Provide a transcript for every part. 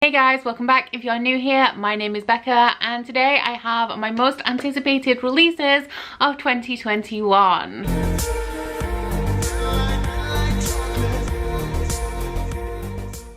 Hey guys, welcome back. If you're new here, my name is Becca and today I have my most anticipated releases of 2021.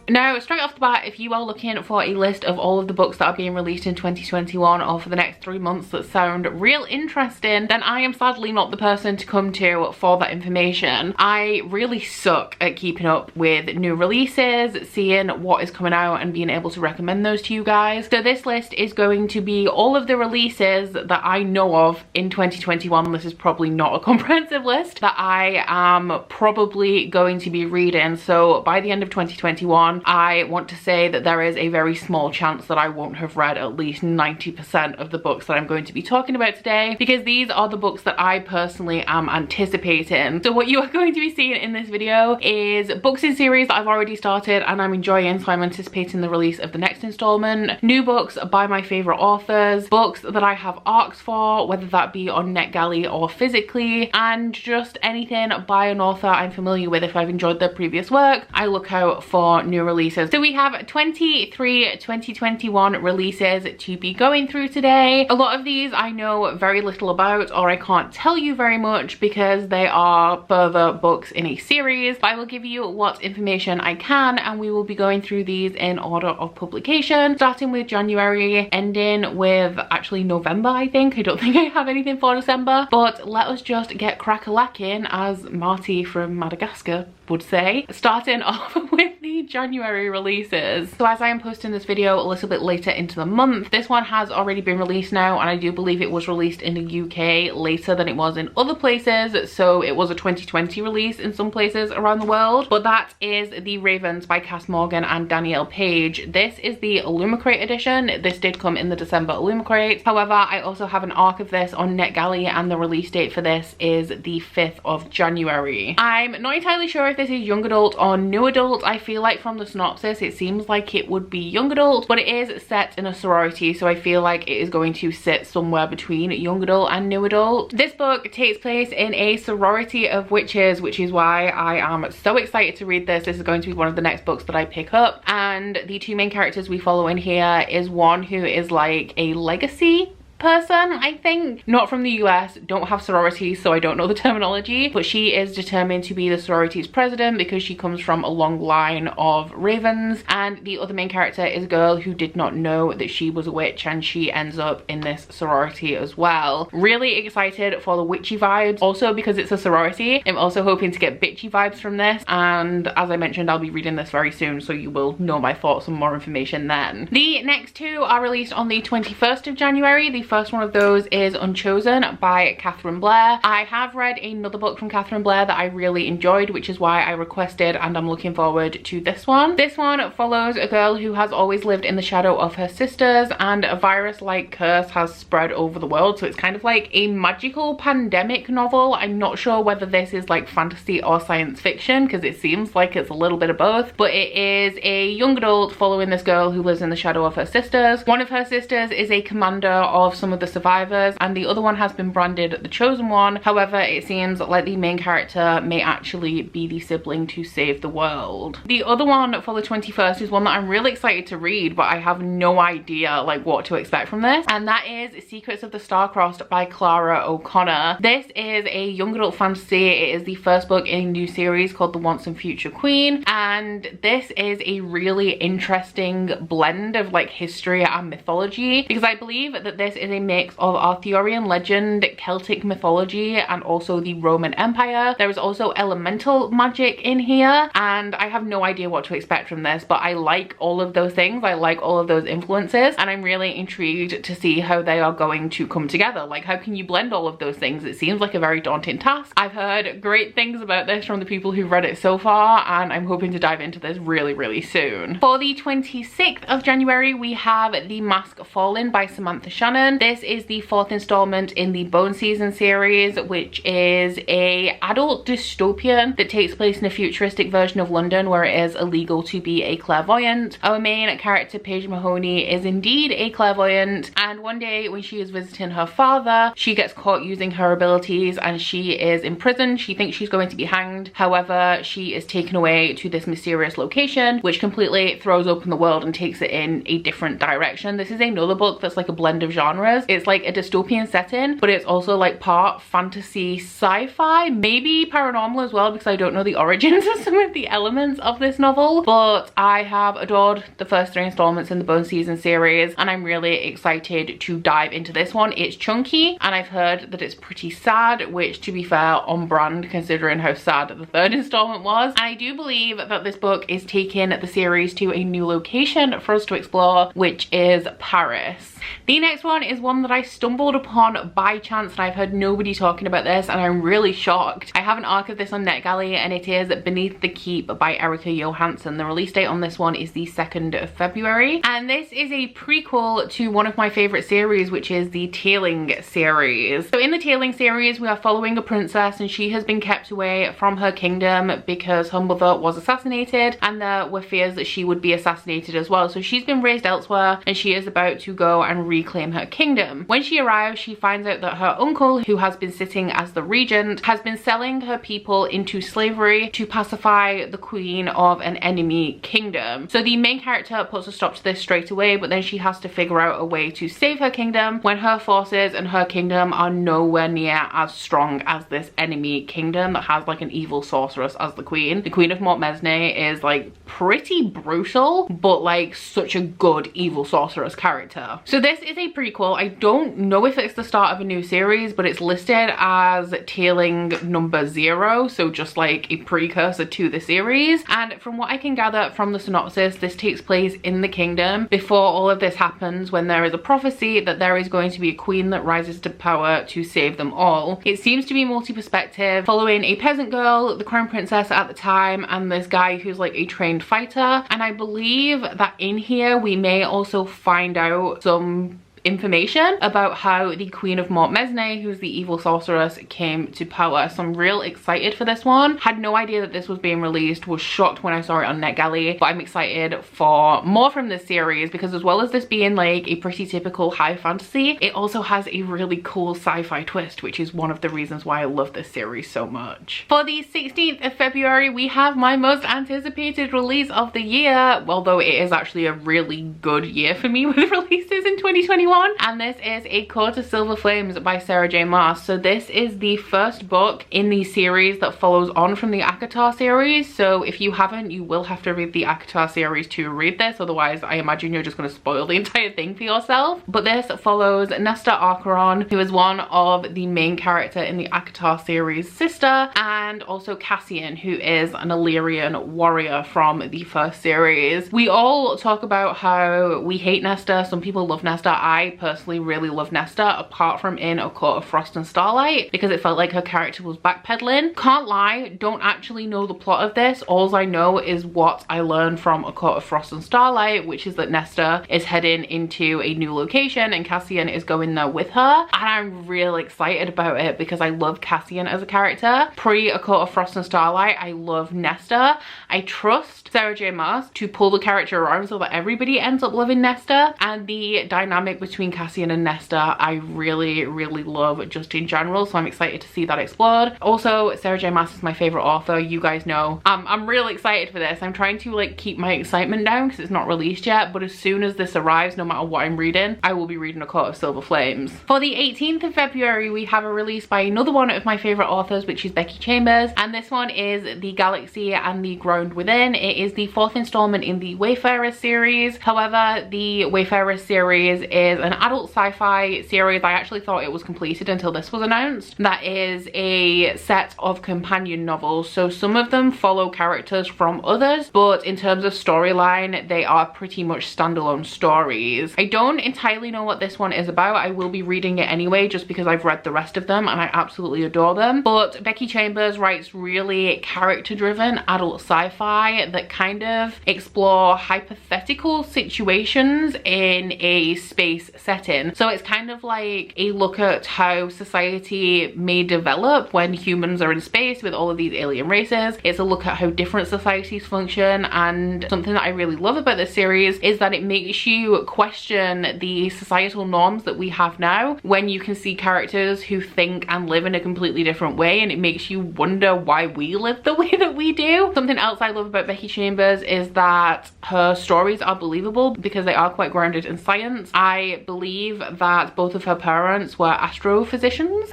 Now, straight off the bat, if you are looking for a list of all of the books that are being released in 2021 or for the next 3 months that sound real interesting, then I am sadly not the person to come to for that information. I really suck at keeping up with new releases, seeing what is coming out and being able to recommend those to you guys. So this list is going to be all of the releases that I know of in 2021. This is probably not a comprehensive list that I am probably going to be reading. So by the end of 2021, I want to say that there is a very small chance that I won't have read at least 90% of the books that I'm going to be talking about today, because these are the books that I personally am anticipating. So what you are going to be seeing in this video is books in series that I've already started and I'm enjoying, so I'm anticipating the release of the next installment, new books by my favorite authors, books that I have arcs for, whether that be on NetGalley or physically, and just anything by an author I'm familiar with. If I've enjoyed their previous work, I look out for new releases. So we have 23 2021 releases to be going through today. A lot of these I know very little about, or I can't tell you very much because they are further books in a series, but I will give you what information I can and we will be going through these in order of publication, starting with January, ending with actually November. I don't think I have anything for December, but let us just get crack-a-lacking, as Marty from Madagascar would say, starting off with the January releases. So as I am posting this video a little bit later into the month, this one has already been released now, and I do believe it was released in the UK later than it was in other places, so it was a 2020 release in some places around the world. But that is The Ravens by Cass Morgan and Danielle Page. This is the Illumicrate edition. This did come in the December Illumicrate. However, I also have an arc of this on NetGalley and the release date for this is the 5th of January. I'm not entirely sure if this is young adult or new adult. I feel like from the synopsis it seems like it would be young adult, but it is set in a sorority, so I feel like it is going to sit somewhere between young adult and new adult. This book takes place in a sorority of witches, which is why I am so excited to read this. This is going to be one of the next books that I pick up, and the two main characters we follow in here is one who is like a legacy person, I think, not from the US, don't have sororities, so I don't know the terminology, but she is determined to be the sorority's president because she comes from a long line of ravens. And the other main character is a girl who did not know that she was a witch, and she ends up in this sorority as well. Really excited for the witchy vibes, also because it's a sorority. I'm also hoping to get bitchy vibes from this, and as I mentioned, I'll be reading this very soon, so you will know my thoughts and more information then. The next two are released on the 21st of January. The first one of those is Unchosen by Catherine Blair. I have read another book from Catherine Blair that I really enjoyed, which is why I requested and I'm looking forward to this one. This one follows a girl who has always lived in the shadow of her sisters, and a virus-like curse has spread over the world, so it's kind of like a magical pandemic novel. I'm not sure whether this is like fantasy or science fiction because it seems like it's a little bit of both, but it is a young adult following this girl who lives in the shadow of her sisters. One of her sisters is a commander of some of the survivors and the other one has been branded the chosen one. However, it seems like the main character may actually be the sibling to save the world. The other one for the 21st is one that I'm really excited to read, but I have no idea like what to expect from this, and that is Secrets of the Starcrossed by Clara O'Connor. This is a young adult fantasy. It is the first book in a new series called The Once and Future Queen, and this is a really interesting blend of like history and mythology, because I believe that this is a mix of Arthurian legend, Celtic mythology, and also the Roman Empire. There is also elemental magic in here, and I have no idea what to expect from this, but I like all of those things. I like all of those influences, and I'm really intrigued to see how they are going to come together. Like, how can you blend all of those things? It seems like a very daunting task. I've heard great things about this from the people who've read it so far, and I'm hoping to dive into this really soon. For the 26th of January, we have The Mask Fallen by Samantha Shannon. This is the 4th installment in the Bone Season series, which is a adult dystopian that takes place in a futuristic version of London where it is illegal to be a clairvoyant. Our main character, Paige Mahoney, is indeed a clairvoyant, and one day when she is visiting her father, she gets caught using her abilities and she is imprisoned. She thinks she's going to be hanged. However, she is taken away to this mysterious location, which completely throws open the world and takes it in a different direction. This is another book that's like a blend of genres. It's like a dystopian setting, but it's also like part fantasy sci-fi, maybe paranormal as well, because I don't know the origins of some of the elements of this novel. But I have adored the first 3 installments in the Bone Season series, and I'm really excited to dive into this one. It's chunky, and I've heard that it's pretty sad, which, to be fair, on brand considering how sad the 3rd installment was. And I do believe that this book is taking the series to a new location for us to explore, which is Paris. The next one is one that I stumbled upon by chance, and I've heard nobody talking about this, and I'm really shocked. I have an arc of this on NetGalley, and it is Beneath the Keep by Erica Johansson. The release date on this one is the 2nd of February, and this is a prequel to one of my favorite series, which is the Tailing series. So in the Tailing series, we are following a princess, and she has been kept away from her kingdom because her mother was assassinated, and there were fears that she would be assassinated as well. So she's been raised elsewhere, and she is about to go and reclaim her kingdom. When she arrives, she finds out that her uncle, who has been sitting as the regent, has been selling her people into slavery to pacify the queen of an enemy kingdom. So the main character puts a stop to this straight away, but then she has to figure out a way to save her kingdom when her forces and her kingdom are nowhere near as strong as this enemy kingdom that has like an evil sorceress as the queen. The Queen of Montmesnay is like pretty brutal, but like such a good evil sorceress character. So this is a prequel. I don't know if it's the start of a new series, but it's listed as Tailing number 0, so just like a precursor to the series. And from what I can gather from the synopsis, this takes place in the kingdom before all of this happens, when there is a prophecy that there is going to be a queen that rises to power to save them all. It seems to be multi-perspective, following a peasant girl, the crown princess at the time, and this guy who's like a trained fighter. And I believe that in here we may also find out some information about how the Queen of Montmesnay, who's the evil sorceress, came to power. So I'm real excited for this one. Had no idea that this was being released, was shocked when I saw it on NetGalley, but I'm excited for more from this series because, as well as this being like a pretty typical high fantasy, it also has a really cool sci-fi twist, which is one of the reasons why I love this series so much. For the 16th of February, we have my most anticipated release of the year, although it is actually a really good year for me with releases in 2021. And this is A Court of Silver Flames by Sarah J Maas. So this is the first book in the series that follows on from the ACOTAR series. So if you haven't, you will have to read the ACOTAR series to read this, otherwise I imagine you're just going to spoil the entire thing for yourself. But this follows Nesta Archeron, who is one of the main character in the ACOTAR series' sister, and also Cassian, who is an Illyrian warrior from the first series. We all talk about how we hate Nesta. Some people love Nesta. I personally really love Nesta, apart from in A Court of Frost and Starlight, because it felt like her character was backpedaling. Can't lie, don't actually know the plot of this. All I know is what I learned from A Court of Frost and Starlight, which is that Nesta is heading into a new location and Cassian is going there with her. And I'm real excited about it because I love Cassian as a character. Pre A Court of Frost and Starlight, I love Nesta. I trust Sarah J Maas to pull the character around so that everybody ends up loving Nesta, and the dynamic between Cassian and Nesta I really love just in general, so I'm excited to see that explored. Also, Sarah J Maas is my favorite author, you guys know. I'm real excited for this. I'm trying to like keep my excitement down because it's not released yet, but as soon as this arrives, no matter what I'm reading, I will be reading A Court of Silver Flames. For the 18th of February, we have a release by another one of my favorite authors, which is Becky Chambers, and this one is The Galaxy and the Ground Within. It is the 4th installment in the Wayfarer series. However, the Wayfarer series is an adult sci-fi series. I actually thought it was completed until this was announced. That is a set of companion novels, so some of them follow characters from others, but in terms of storyline, they are pretty much standalone stories. I don't entirely know what this one is about. I will be reading it anyway just because I've read the rest of them and I absolutely adore them. But Becky Chambers writes really character-driven adult sci-fi that kind of explore hypothetical situations in a space setting. So it's kind of like a look at how society may develop when humans are in space with all of these alien races. It's a look at how different societies function, and something that I really love about this series is that it makes you question the societal norms that we have now when you can see characters who think and live in a completely different way, and it makes you wonder why we live the way that we do. Something else I love about Becky Chambers is that her stories are believable because they are quite grounded in science. I believe that both of her parents were astrophysicists.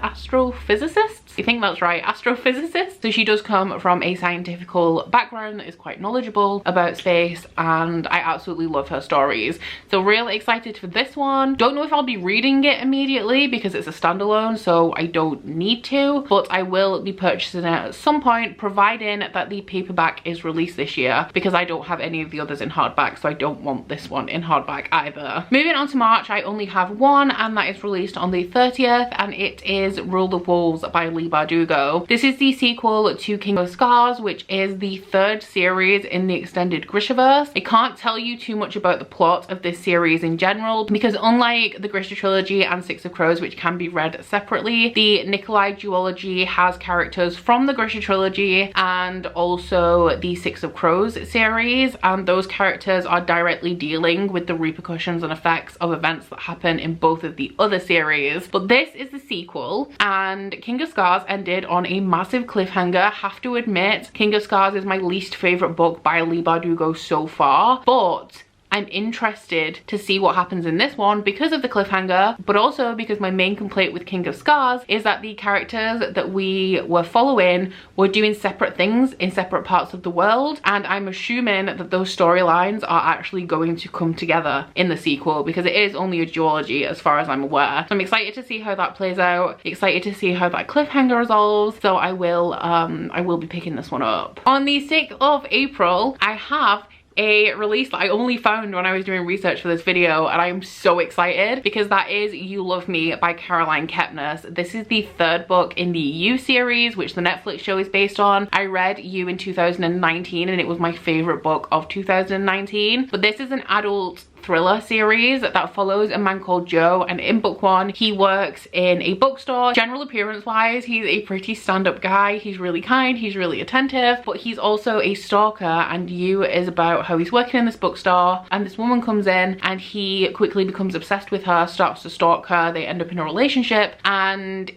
I think that's right, astrophysicists. So she does come from a scientific background that is quite knowledgeable about space, and I absolutely love her stories. So really excited for this one. Don't know if I'll be reading it immediately because it's a standalone, so I don't need to, but I will be purchasing it at some point, providing that the paperback is released this year, because I don't have any of the others in hardback, so I don't want this one in hardback either. Moving on to March, I only have one, and that is released on the 30th, and it is Rule the Wolves by Leigh Bardugo. This is the sequel to King of Scars, which is the third series in the extended Grishaverse. I can't tell you too much about the plot of this series in general, because unlike the Grisha trilogy and Six of Crows, which can be read separately, the Nikolai duology has characters from the Grisha trilogy and also the Six of Crows series, and those characters are directly dealing with the repercussions and effects of events that happen in both of the other series. But this is the sequel, and King of Scars ended on a massive cliffhanger. Have to admit, King of Scars is my least favorite book by Leigh Bardugo so far, but I'm interested to see what happens in this one because of the cliffhanger, but also because my main complaint with King of Scars is that the characters that we were following were doing separate things in separate parts of the world, and I'm assuming that those storylines are actually going to come together in the sequel, because it is only a duology as far as I'm aware. So I'm excited to see how that plays out, excited to see how that cliffhanger resolves, so I will be picking this one up. On the 6th of April, I have a release that I only found when I was doing research for this video, and I'm so excited because that is You Love Me by Caroline Kepnes. This is the third book in the You series, which the Netflix show is based on. I read You in 2019 and it was my favorite book of 2019, but this is an adult thriller series that follows a man called Joe, and in book one he works in a bookstore. General appearance wise, he's a pretty stand-up guy. He's really kind, he's really attentive, but he's also a stalker, and You is about how he's working in this bookstore and this woman comes in and he quickly becomes obsessed with her, starts to stalk her, they end up in a relationship, and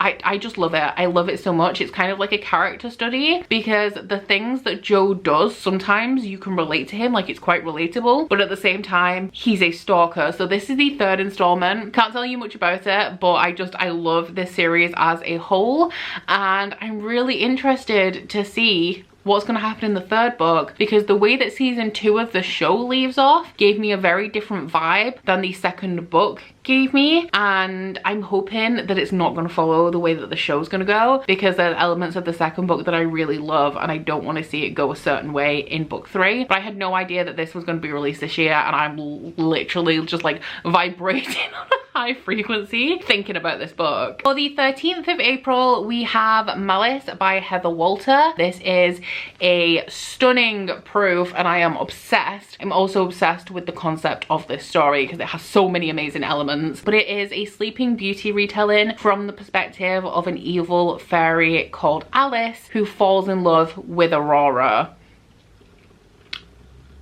I just love it. I love it so much. It's kind of like a character study because the things that Joe does, sometimes you can relate to him, like it's quite relatable, but at the same time he's a stalker. So this is the third installment. Can't tell you much about it, but I love this series as a whole, and I'm really interested to see what's going to happen in the third book, because the way that season 2 of the show leaves off gave me a very different vibe than the second book gave me, and I'm hoping that it's not going to follow the way that the show's going to go, because there's elements of the second book that I really love and I don't want to see it go a certain way in book 3. But I had no idea that this was going to be released this year, and I'm literally just like vibrating on a high frequency thinking about this book. For the 13th of April, we have Malice by Heather Walter. This is a stunning proof and I am obsessed. I'm also obsessed with the concept of this story because it has so many amazing elements, but it is a Sleeping Beauty retelling from the perspective of an evil fairy called Alice who falls in love with Aurora.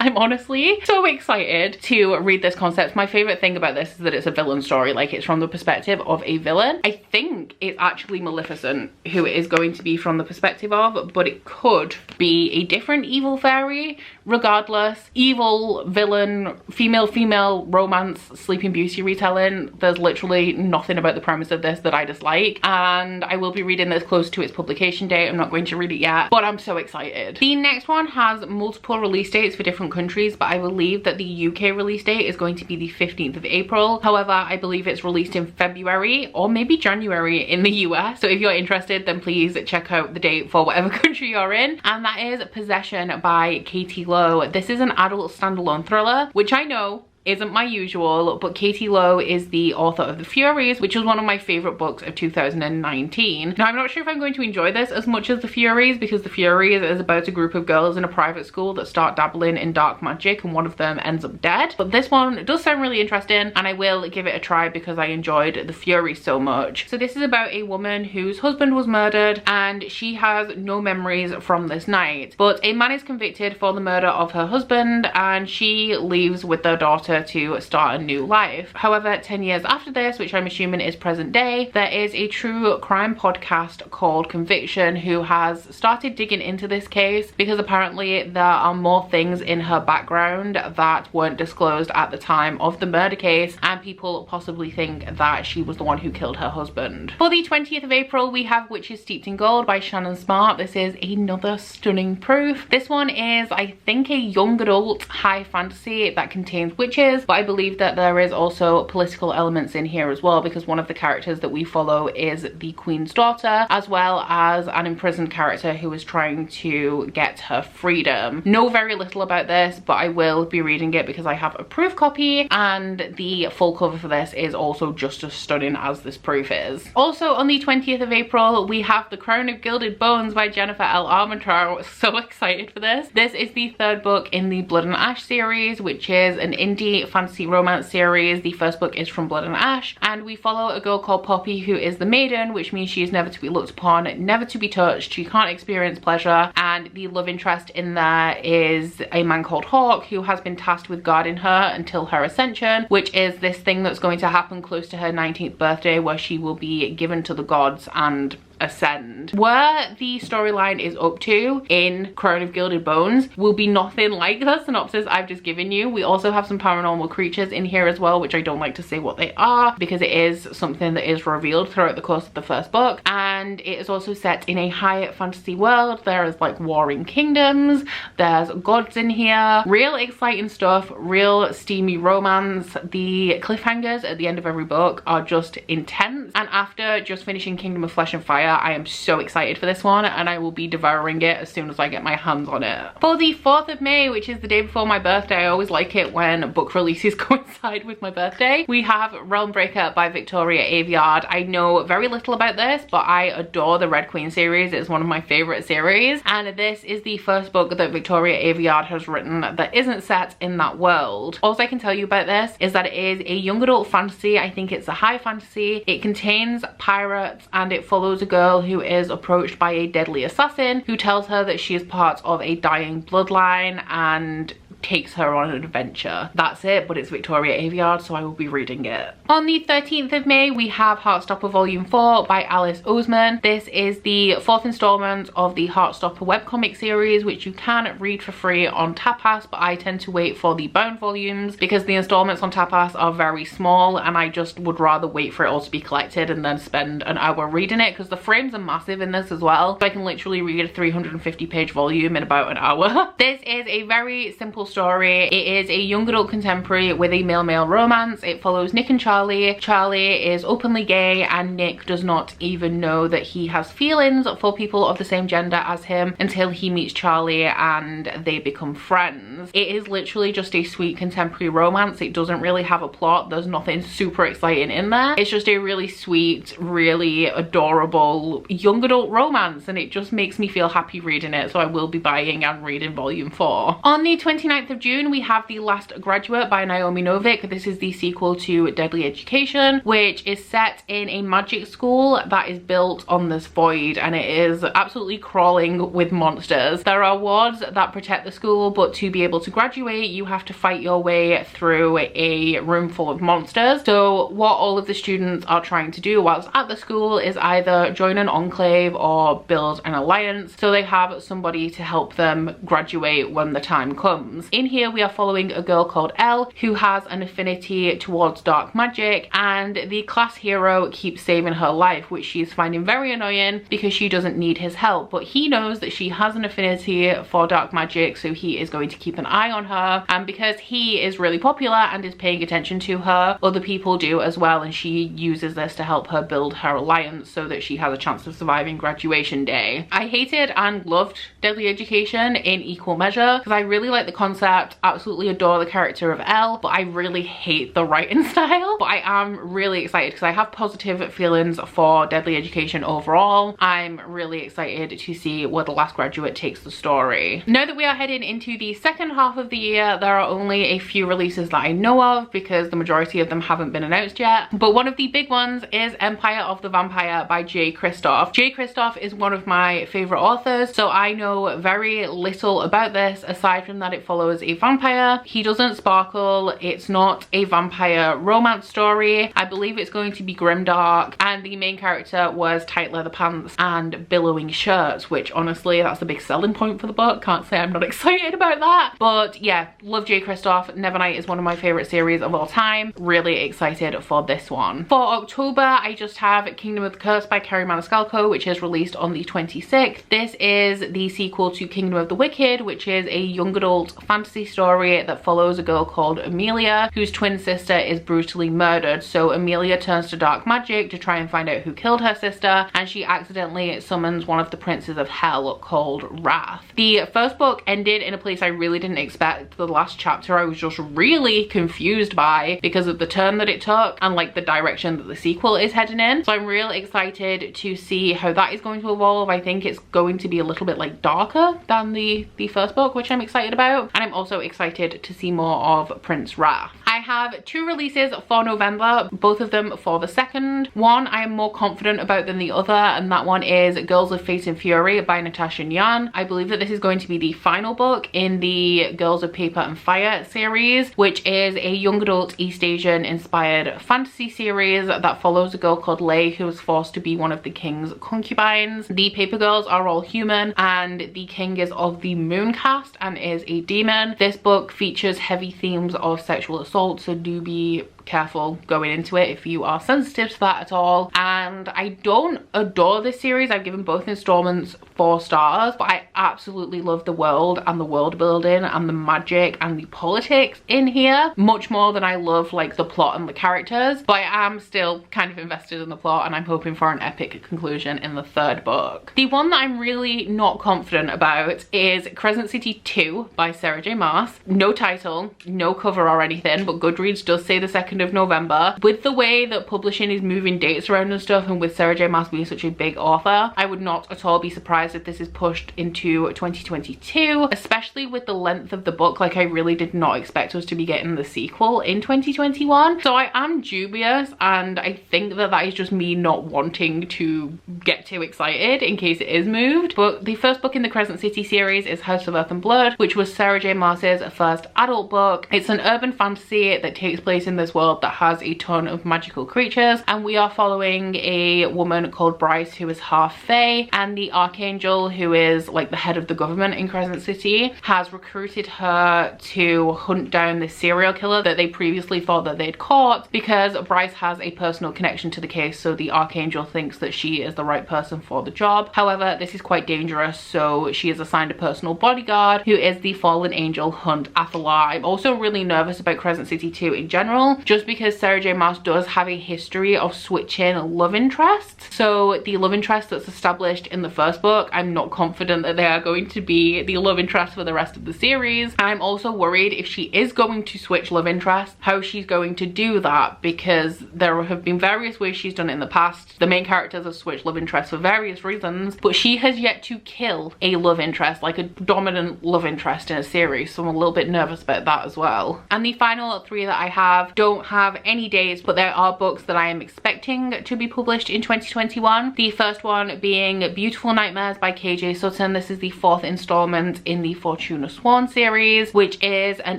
I'm honestly so excited to read this concept. My favorite thing about this is that it's a villain story, like it's from the perspective of a villain. I think it's actually Maleficent who it is going to be from the perspective of, but it could be a different evil fairy. Regardless, evil, villain, female romance, Sleeping Beauty retelling. There's literally nothing about the premise of this that I dislike, and I will be reading this close to its publication date. I'm not going to read it yet, but I'm so excited. The next one has multiple release dates for different countries, but I believe that the UK release date is going to be the 15th of April. However, I believe it's released in February or maybe January in the US. So if you're interested, then please check out the date for whatever country you're in. And that is Possession by Katie Lowe. This is an adult standalone thriller, which I know isn't my usual, but Katie Lowe is the author of The Furies, which was one of my favorite books of 2019. Now, I'm not sure if I'm going to enjoy this as much as The Furies, because The Furies is about a group of girls in a private school that start dabbling in dark magic, and one of them ends up dead. But this one does sound really interesting, and I will give it a try because I enjoyed The Furies so much. So this is about a woman whose husband was murdered, and she has no memories from this night. But a man is convicted for the murder of her husband, and she leaves with their daughter to start a new life. However, 10 years after this, which I'm assuming is present day, there is a true crime podcast called Conviction who has started digging into this case, because apparently there are more things in her background that weren't disclosed at the time of the murder case, and people possibly think that she was the one who killed her husband. For the 20th of April, we have Witches Steeped in Gold by Shannon Smart. This is another stunning proof. This one is, I think, a young adult high fantasy that contains witches, but I believe that there is also political elements in here as well, because one of the characters that we follow is the Queen's daughter, as well as an imprisoned character who is trying to get her freedom. Know very little about this, but I will be reading it because I have a proof copy, and the full cover for this is also just as stunning as this proof is. Also on the 20th of April, we have The Crown of Gilded Bones by Jennifer L. Armentrout. So excited for this. This is the third book in the Blood and Ash series, which is an indie fantasy romance series. The first book is from Blood and Ash, and we follow a girl called Poppy who is the maiden, which means she is never to be looked upon, never to be touched, she can't experience pleasure, and the love interest in there is a man called Hawk who has been tasked with guarding her until her ascension, which is this thing that's going to happen close to her 19th birthday, where she will be given to the gods and ascend. Where the storyline is up to in Crown of Gilded Bones will be nothing like the synopsis I've just given you. We also have some paranormal creatures in here as well, which I don't like to say what they are because it is something that is revealed throughout the course of the first book, and it is also set in a high fantasy world. There is like warring kingdoms, there's gods in here, real exciting stuff, real steamy romance. The cliffhangers at the end of every book are just intense, and after just finishing Kingdom of Flesh and Fire, I am so excited for this one, and I will be devouring it as soon as I get my hands on it. For the 4th of May, which is the day before my birthday, I always like it when book releases coincide with my birthday, we have Realm Breaker by Victoria Aveyard. I know very little about this, but I adore the Red Queen series. It's one of my favorite series, and this is the first book that Victoria Aveyard has written that isn't set in that world. All I can tell you about this is that it is a young adult fantasy. I think it's a high fantasy. It contains pirates, and it follows a girl who is approached by a deadly assassin who tells her that she is part of a dying bloodline and takes her on an adventure. That's it, but it's Victoria Aveyard, so I will be reading it. On the 13th of May, we have Heartstopper Volume 4 by Alice Oseman. This is the 4th installment of the Heartstopper webcomic series, which you can read for free on Tapas, but I tend to wait for the bound volumes because the installments on Tapas are very small, and I just would rather wait for it all to be collected and then spend an hour reading it, because the frames are massive in this as well, so I can literally read a 350-page volume in about an hour. This is a very simple story. It is a young adult contemporary with a male-male romance. It follows Nick and Charlie. Charlie is openly gay, and Nick does not even know that he has feelings for people of the same gender as him until he meets Charlie and they become friends. It is literally just a sweet contemporary romance. It doesn't really have a plot. There's nothing super exciting in there. It's just a really sweet, really adorable young adult romance, and it just makes me feel happy reading it, so I will be buying and reading volume 4. On the 29th of June, we have The Last Graduate by Naomi Novik. This is the sequel to Deadly Education, which is set in a magic school that is built on this void, and it is absolutely crawling with monsters. There are wards that protect the school, but to be able to graduate, you have to fight your way through a room full of monsters. So what all of the students are trying to do whilst at the school is either join an enclave or build an alliance, so they have somebody to help them graduate when the time comes. In here, we are following a girl called Elle who has an affinity towards dark magic, and the class hero keeps saving her life, which she's finding very annoying because she doesn't need his help, but he knows that she has an affinity for dark magic, so he is going to keep an eye on her, and because he is really popular and is paying attention to her, other people do as well, and she uses this to help her build her alliance so that she has a chance of surviving graduation day. I hated and loved Deadly Education in equal measure because I really like the concept concept, absolutely adore the character of Elle, but I really hate the writing style. But I am really excited because I have positive feelings for Deadly Education overall. I'm really excited to see where The Last Graduate takes the story. Now that we are heading into the second half of the year, there are only a few releases that I know of because the majority of them haven't been announced yet. But one of the big ones is Empire of the Vampire by J. Kristoff. J. Kristoff is one of my favorite authors, so I know very little about this aside from that it follows a vampire. He doesn't sparkle. It's not a vampire romance story. I believe it's going to be grimdark, and the main character wears tight leather pants and billowing shirts, which honestly, that's a big selling point for the book. Can't say I'm not excited about that. But yeah, love J. Kristoff. Nevernight is one of my favorite series of all time. Really excited for this one. For October, I just have Kingdom of the Curse by Kerri Maniscalco, which is released on the 26th. This is the sequel to Kingdom of the Wicked, which is a young adult fantasy story that follows a girl called Amelia, whose twin sister is brutally murdered. So Amelia turns to dark magic to try and find out who killed her sister, and she accidentally summons one of the princes of hell called Wrath. The first book ended in a place I really didn't expect. The last chapter I was just really confused by because of the turn that it took and like the direction that the sequel is heading in. So I'm real excited to see how that is going to evolve. I think it's going to be a little bit like darker than the first book, which I'm excited about. And I'm also excited to see more of Prince Wrath. I have two releases for November, both of them for the 2nd. One I am more confident about than the other, and that one is Girls of Fate and Fury by Natasha Nyan. I believe that this is going to be the final book in the Girls of Paper and Fire series, which is a young adult East Asian inspired fantasy series that follows a girl called Lei who is forced to be one of the king's concubines. The paper girls are all human, and the king is of the moon caste and is a demon. This book features heavy themes of sexual assault, so do be careful going into it if you are sensitive to that at all. And I don't adore this series. I've given both installments 4 stars, but I absolutely love the world and the world building and the magic and the politics in here much more than I love like the plot and the characters. But I am still kind of invested in the plot, and I'm hoping for an epic conclusion in the 3rd book. The one that I'm really not confident about is Crescent City 2 by Sarah J Maas. No title, no cover or anything, but Goodreads does say the 2nd of November. With the way that publishing is moving dates around and stuff, and with Sarah J Maas being such a big author, I would not at all be surprised if this is pushed into 2022, especially with the length of the book. Like, I really did not expect us to be getting the sequel in 2021. So I am dubious, and I think that that is just me not wanting to get too excited in case it is moved. But the first book in the Crescent City series is House of Earth and Blood, which was Sarah J Maas's first adult book. It's an urban fantasy that takes place in this world that has a ton of magical creatures, and we are following a woman called Bryce who is half fae, and the Archangel, who is like the head of the government in Crescent City, has recruited her to hunt down this serial killer that they previously thought that they'd caught, because Bryce has a personal connection to the case, so the Archangel thinks that she is the right person for the job. However, this is quite dangerous, so she is assigned a personal bodyguard who is the fallen angel Hunt Athalar. I'm also really nervous about Crescent City 2 in general, just because Sarah J Maas does have a history of switching love interests. So the love interest that's established in the first book, I'm not confident that they are going to be the love interest for the rest of the series. I'm also worried if she is going to switch love interest, how she's going to do that, because there have been various ways she's done it in the past. The main characters have switched love interests for various reasons, but she has yet to kill a love interest, like a dominant love interest in a series, so I'm a little bit nervous about that as well. And the final 3 that I have don't have any days, but there are books that I am expecting to be published in 2021. The first one being Beautiful Nightmares by KJ Sutton. This is the 4th installment in the Fortuna Sworn series, which is an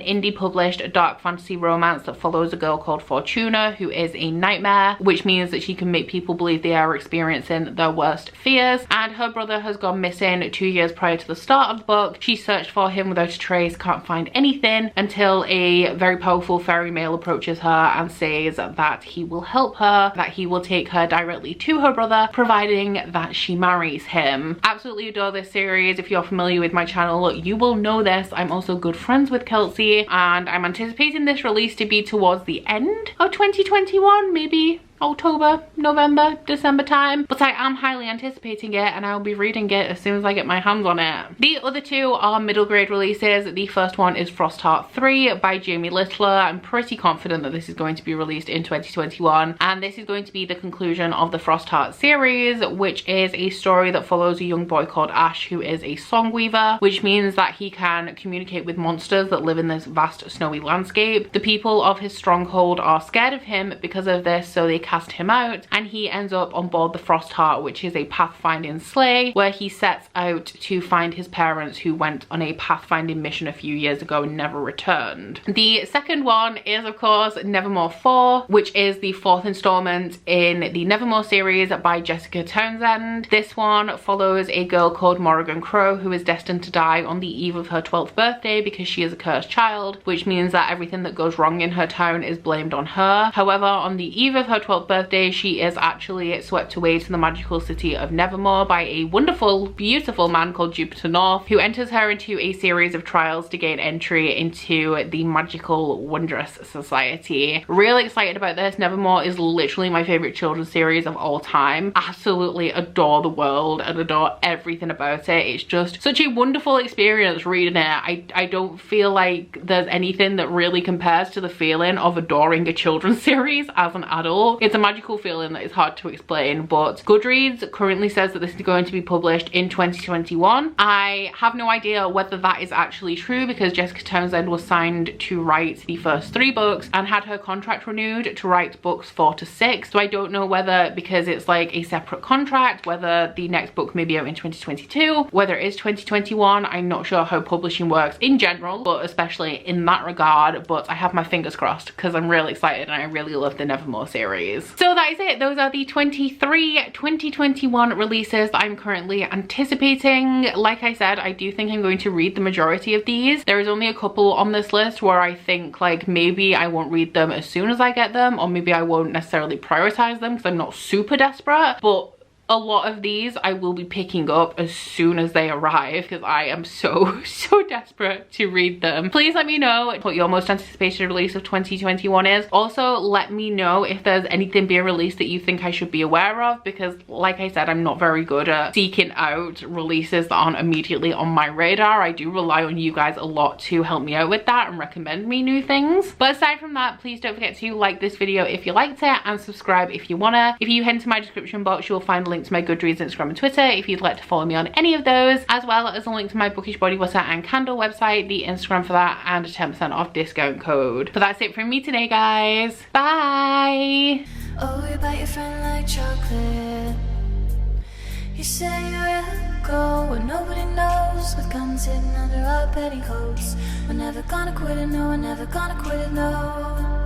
indie published dark fantasy romance that follows a girl called Fortuna who is a nightmare, which means that she can make people believe they are experiencing their worst fears. And her brother has gone missing 2 years prior to the start of the book. She searched for him without a trace, can't find anything, until a very powerful fairy male approaches her and says that he will help her, that he will take her directly to her brother, providing that she marries him. Absolutely adore this series. If you're familiar with my channel, you will know this. I'm also good friends with Kelsey, and I'm anticipating this release to be towards the end of 2021, maybe October, November, December time, but I am highly anticipating it and I will be reading it as soon as I get my hands on it. The other two are middle grade releases. The first one is Frostheart 3 by Jamie Littler. I'm pretty confident that this is going to be released in 2021, and this is going to be the conclusion of the Frostheart series, which is a story that follows a young boy called Ash who is a song weaver, which means that he can communicate with monsters that live in this vast snowy landscape. The people of his stronghold are scared of him because of this, so they cast him out, and he ends up on board the Frostheart, which is a pathfinding sleigh where he sets out to find his parents who went on a pathfinding mission a few years ago and never returned. The second one is of course Nevermore 4, which is the fourth installment in the Nevermore series by Jessica Townsend. This one follows a girl called Morrigan Crow who is destined to die on the eve of her 12th birthday because she is a cursed child, which means that everything that goes wrong in her town is blamed on her. However, on the eve of her 12th birthday, she is actually swept away to the magical city of Nevermore by a wonderful, beautiful man called Jupiter North, who enters her into a series of trials to gain entry into the magical, wondrous society. Really excited about this. Nevermore is literally my favorite children's series of all time. Absolutely adore the world and adore everything about it. It's just such a wonderful experience reading it. I don't feel like there's anything that really compares to the feeling of adoring a children's series as an adult. It's a magical feeling that is hard to explain, but Goodreads currently says that this is going to be published in 2021. I have no idea whether that is actually true because Jessica Townsend was signed to write the first 3 books and had her contract renewed to write books 4 to 6. So I don't know whether, because it's like a separate contract, whether the next book may be out in 2022, whether it is 2021. I'm not sure how publishing works in general, but especially in that regard, but I have my fingers crossed because I'm really excited and I really love the Nevermore series. So that is it. Those are the 23 2021 releases that I'm currently anticipating. Like I said, I do think I'm going to read the majority of these. There is only a couple on this list where I think like maybe I won't read them as soon as I get them, or maybe I won't necessarily prioritize them because I'm not super desperate, but a lot of these I will be picking up as soon as they arrive because I am so desperate to read them. Please let me know what your most anticipated release of 2021 is. Also, let me know if there's anything being released that you think I should be aware of, because like I said, I'm not very good at seeking out releases that aren't immediately on my radar. I do rely on you guys a lot to help me out with that and recommend me new things. But aside from that, please don't forget to like this video if you liked it and subscribe if you wanna. If you head into my description box, you'll find a link to my Goodreads, Instagram and Twitter if you'd like to follow me on any of those, as well as a link to my Bookish body butter and candle website, the Instagram for that, and a 10% off discount code. But that's it from me today, guys. Bye! Oh, you bite your friend like chocolate. You say you will go where nobody knows, with guns hidden under our petticoats. We're never gonna quit it, no, we're never gonna quit it, no.